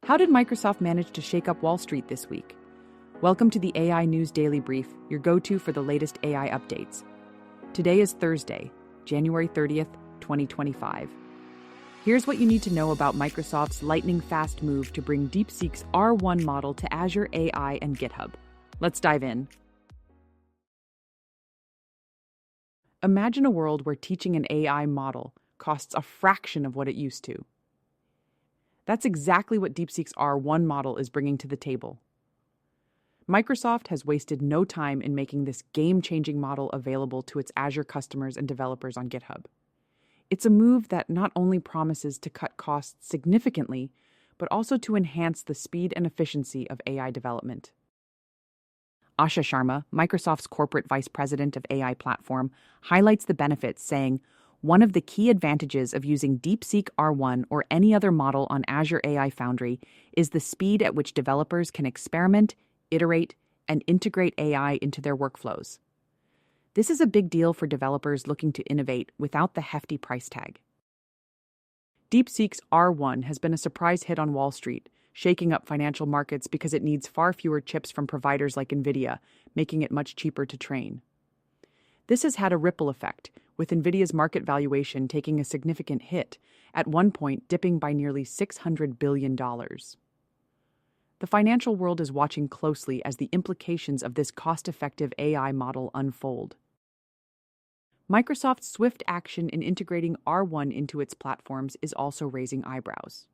How did Microsoft manage to shake up Wall Street this week? Welcome to the AI News Daily Brief, your go-to for the latest AI updates. Today is Thursday, January 30th, 2025. Here's what you need to know about Microsoft's lightning-fast move to bring DeepSeek's R1 model to Azure AI and GitHub. Let's dive in. Imagine a world where teaching an AI model costs a fraction of what it used to. That's exactly what DeepSeek's R1 model is bringing to the table. Microsoft has wasted no time in making this game-changing model available to its Azure customers and developers on GitHub. It's a move that not only promises to cut costs significantly, but also to enhance the speed and efficiency of AI development. Asha Sharma, Microsoft's corporate vice president of AI platform, highlights the benefits, saying, "One of the key advantages of using DeepSeek R1 or any other model on Azure AI Foundry is the speed at which developers can experiment, iterate, and integrate AI into their workflows. This is a big deal for developers looking to innovate without the hefty price tag." DeepSeek's R1 has been a surprise hit on Wall Street, shaking up financial markets because it needs far fewer chips from providers like NVIDIA, making it much cheaper to train. This has had a ripple effect, with NVIDIA's market valuation taking a significant hit, at one point dipping by nearly $600 billion. The financial world is watching closely as the implications of this cost-effective AI model unfold. Microsoft's swift action in integrating R1 into its platforms is also raising eyebrows.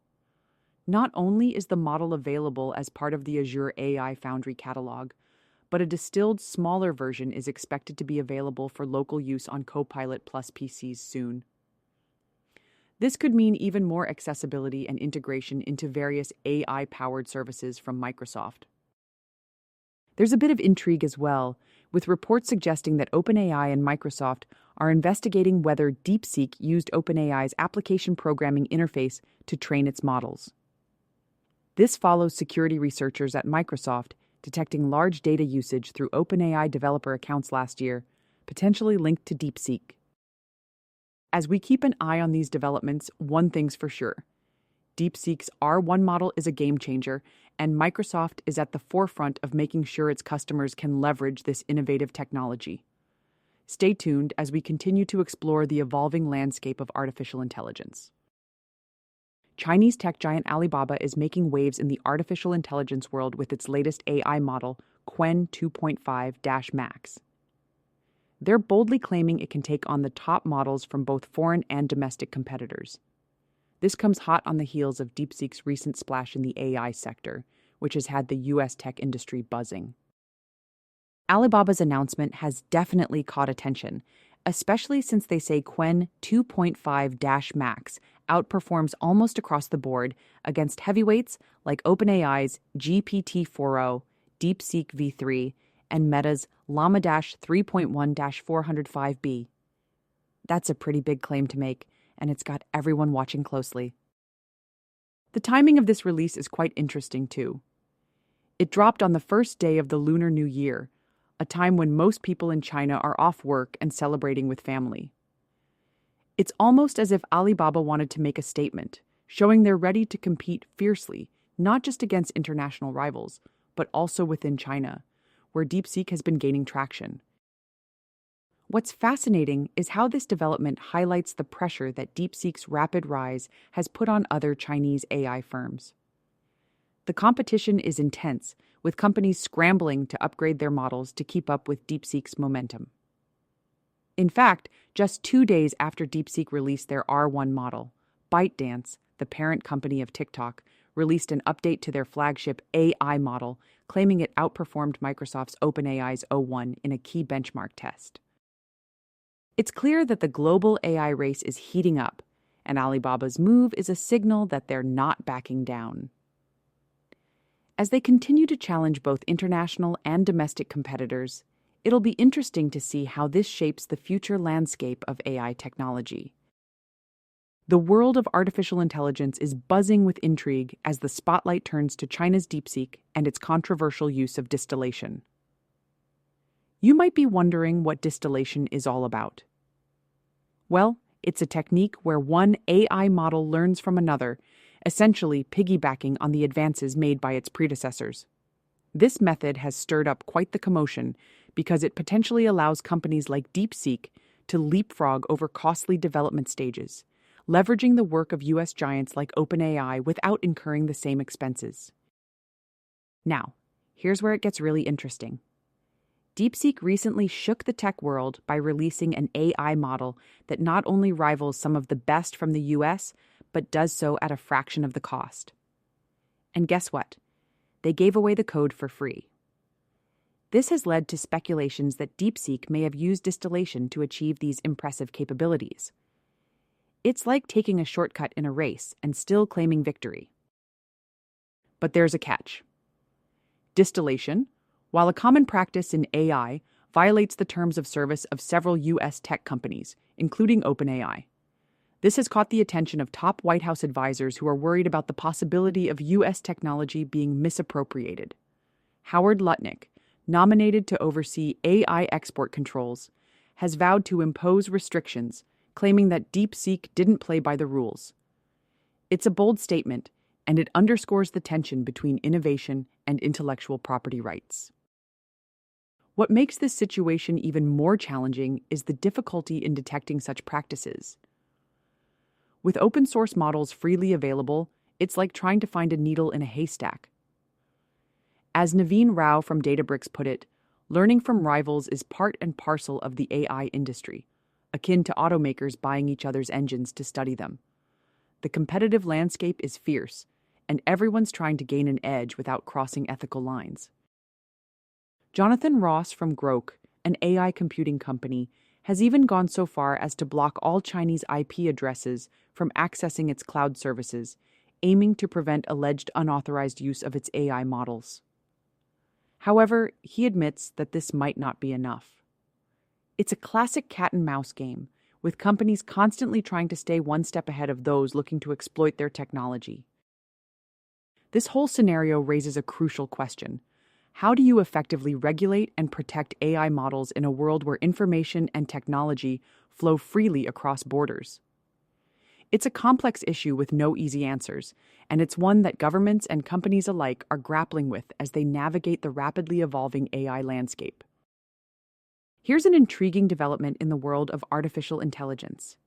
Not only is the model available as part of the Azure AI Foundry catalog, but a distilled, smaller version is expected to be available for local use on Copilot+ PCs soon. This could mean even more accessibility and integration into various AI-powered services from Microsoft. There's a bit of intrigue as well, with reports suggesting that OpenAI and Microsoft are investigating whether DeepSeek used OpenAI's application programming interface to train its models. This follows security researchers at Microsoft detecting large data usage through OpenAI developer accounts last year, potentially linked to DeepSeek. As we keep an eye on these developments, one thing's for sure. DeepSeek's R1 model is a game changer, and Microsoft is at the forefront of making sure its customers can leverage this innovative technology. Stay tuned as we continue to explore the evolving landscape of artificial intelligence. Chinese tech giant Alibaba is making waves in the artificial intelligence world with its latest AI model, Qwen 2.5-Max. They're boldly claiming it can take on the top models from both foreign and domestic competitors. This comes hot on the heels of DeepSeek's recent splash in the AI sector, which has had the US tech industry buzzing. Alibaba's announcement has definitely caught attention, especially since they say Qwen 2.5-Max outperforms almost across the board against heavyweights like OpenAI's GPT-4o, DeepSeek V3, and Meta's Llama 3.1-405B. That's a pretty big claim to make, and it's got everyone watching closely. The timing of this release is quite interesting, too. It dropped on the first day of the Lunar New Year, a time when most people in China are off work and celebrating with family. It's almost as if Alibaba wanted to make a statement, showing they're ready to compete fiercely, not just against international rivals, but also within China, where DeepSeek has been gaining traction. What's fascinating is how this development highlights the pressure that DeepSeek's rapid rise has put on other Chinese AI firms. The competition is intense, with companies scrambling to upgrade their models to keep up with DeepSeek's momentum. In fact, just 2 days after DeepSeek released their R1 model, ByteDance, the parent company of TikTok, released an update to their flagship AI model, claiming it outperformed Microsoft's OpenAI's O1 in a key benchmark test. It's clear that the global AI race is heating up, and Alibaba's move is a signal that they're not backing down. As they continue to challenge both international and domestic competitors, it'll be interesting to see how this shapes the future landscape of AI technology. The world of artificial intelligence is buzzing with intrigue as the spotlight turns to China's DeepSeek and its controversial use of distillation. You might be wondering what distillation is all about. Well, it's a technique where one AI model learns from another essentially piggybacking on the advances made by its predecessors. This method has stirred up quite the commotion because it potentially allows companies like DeepSeek to leapfrog over costly development stages, leveraging the work of U.S. giants like OpenAI without incurring the same expenses. Now, here's where it gets really interesting. DeepSeek recently shook the tech world by releasing an AI model that not only rivals some of the best from the US, but does so at a fraction of the cost. And guess what? They gave away the code for free. This has led to speculations that DeepSeek may have used distillation to achieve these impressive capabilities. It's like taking a shortcut in a race and still claiming victory. But there's a catch. Distillation, while a common practice in AI, violates the terms of service of several U.S. tech companies, including OpenAI. This has caught the attention of top White House advisors who are worried about the possibility of U.S. technology being misappropriated. Howard Lutnick, nominated to oversee AI export controls, has vowed to impose restrictions, claiming that DeepSeek didn't play by the rules. It's a bold statement, and it underscores the tension between innovation and intellectual property rights. What makes this situation even more challenging is the difficulty in detecting such practices. With open source models freely available, it's like trying to find a needle in a haystack. As Naveen Rao from Databricks put it, learning from rivals is part and parcel of the AI industry, akin to automakers buying each other's engines to study them. The competitive landscape is fierce, and everyone's trying to gain an edge without crossing ethical lines. Jonathan Ross from Grok, an AI computing company, has even gone so far as to block all Chinese IP addresses from accessing its cloud services, aiming to prevent alleged unauthorized use of its AI models. However, he admits that this might not be enough. It's a classic cat-and-mouse game, with companies constantly trying to stay one step ahead of those looking to exploit their technology. This whole scenario raises a crucial question. How do you effectively regulate and protect AI models in a world where information and technology flow freely across borders? It's a complex issue with no easy answers, and it's one that governments and companies alike are grappling with as they navigate the rapidly evolving AI landscape. Here's an intriguing development in the world of artificial intelligence.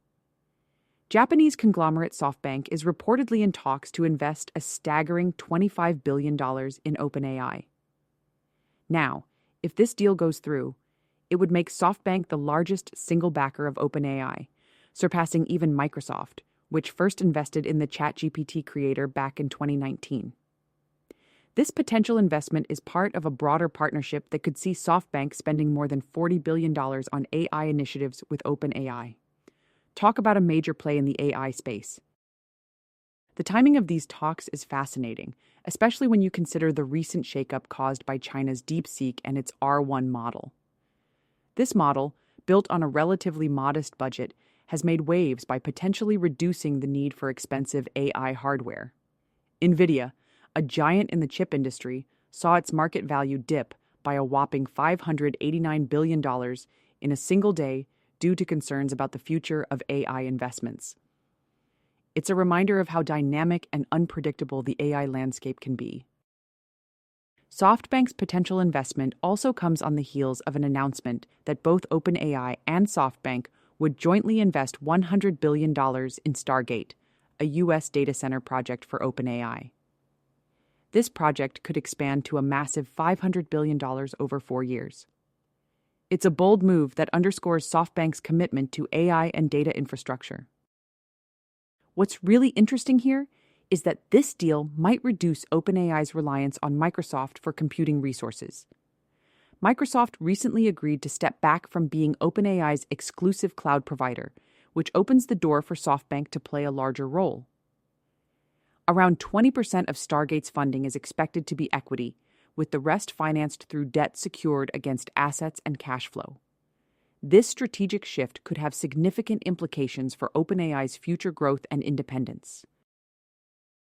Japanese conglomerate SoftBank is reportedly in talks to invest a staggering $25 billion in OpenAI. Now, if this deal goes through, it would make SoftBank the largest single backer of OpenAI, surpassing even Microsoft, which first invested in the ChatGPT creator back in 2019. This potential investment is part of a broader partnership that could see SoftBank spending more than $40 billion on AI initiatives with OpenAI. Talk about a major play in the AI space. The timing of these talks is fascinating, especially when you consider the recent shakeup caused by China's DeepSeek and its R1 model. This model, built on a relatively modest budget, has made waves by potentially reducing the need for expensive AI hardware. NVIDIA, a giant in the chip industry, saw its market value dip by a whopping $589 billion in a single day due to concerns about the future of AI investments. It's a reminder of how dynamic and unpredictable the AI landscape can be. SoftBank's potential investment also comes on the heels of an announcement that both OpenAI and SoftBank would jointly invest $100 billion in Stargate, a U.S. data center project for OpenAI. This project could expand to a massive $500 billion over 4 years. It's a bold move that underscores SoftBank's commitment to AI and data infrastructure. What's really interesting here is that this deal might reduce OpenAI's reliance on Microsoft for computing resources. Microsoft recently agreed to step back from being OpenAI's exclusive cloud provider, which opens the door for SoftBank to play a larger role. Around 20% of Stargate's funding is expected to be equity, with the rest financed through debt secured against assets and cash flow. This strategic shift could have significant implications for OpenAI's future growth and independence.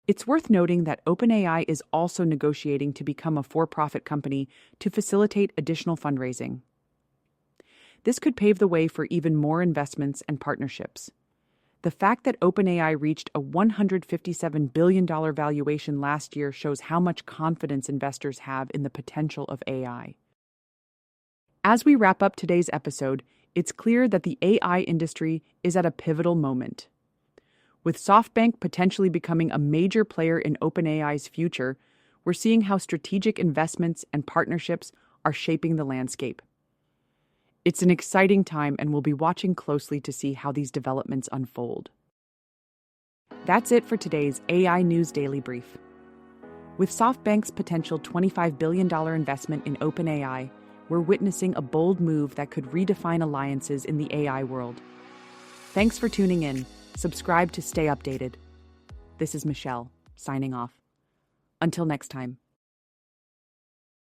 It's worth noting that OpenAI is also negotiating to become a for-profit company to facilitate additional fundraising. This could pave the way for even more investments and partnerships. The fact that OpenAI reached a $157 billion valuation last year shows how much confidence investors have in the potential of AI. As we wrap up today's episode, it's clear that the AI industry is at a pivotal moment. With SoftBank potentially becoming a major player in OpenAI's future, we're seeing how strategic investments and partnerships are shaping the landscape. It's an exciting time, and we'll be watching closely to see how these developments unfold. That's it for today's AI News Daily Brief. With SoftBank's potential $25 billion investment in OpenAI, we're witnessing a bold move that could redefine alliances in the AI world. Thanks for tuning in. Subscribe to stay updated. This is Michelle, signing off. Until next time.